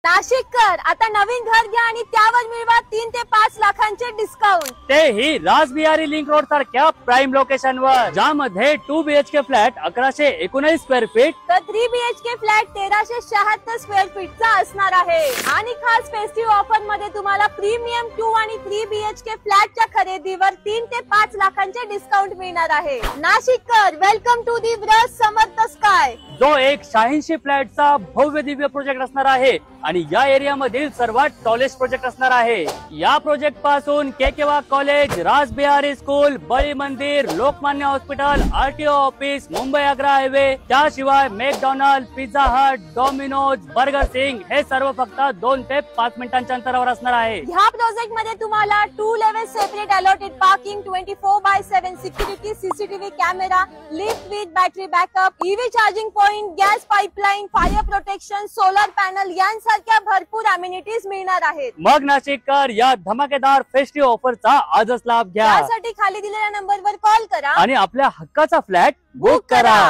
नाशिककर आता नवीन घर घ्या आणि त्यावर मिळवा 3 ते 5 लाखांचे डिस्काउंट, तेही रासबिहारी लिंक रोड सारख्या प्राइम लोकेशन वर, ज्यामध्ये 2 BHK फ्लॅट 1119 स्क्वेअर फीट तर 3 BHK फ्लॅट 1376 स्क्वेअर फीटचा असणार आहे। आणि खास फेस्टिव्ह ऑफर मध्ये तुम्हाला प्रीमियम 2 आणि 3 BHK फ्लॅटच्या खरेदीवर 3 ते 5 लाखांचे डिस्काउंट मिळणार आहे। नाशिककर, welcome to the Vraj Samarth Sky, जो एक 86 फ्लॅटचा भव्य दिव्य प्रोजेक्ट असणार आहे आणि या एरिया मधील सर्वात टॉलेस्ट प्रोजेक्ट असणार आहे। या प्रोजेक्ट पासून केकेवा कॉलेज, रासबिहारी स्कूल, बळी मंदिर, Lokmanya hospital, RTO office, Mumbai Agra highway, त्याशिवाय McDonald, Pizza Hut, Domino's, burger king हे सर्व फक्त 2 ते 5 मिनिटांच्या अंतरावर असणार आहे। ह्या प्रोजेक्ट मध्ये तुम्हाला 2 level separate allotted parking, 24/7 security, CCTV camera, lift with battery backup, EV charging point, gas pipeline, fire protection, solar panel यांसारख्या भरपूर अमेनिटीज मिळणार आहेत। मग नाशिककर, या धमाकेदार फेस्टिव्ह ऑफरचा आजच लाभ घ्या। त्यासाठी खाली दिलेल्या नंबरवर कॉल करा आणि आपल्या हक्काचा फ्लॅट बुक करा।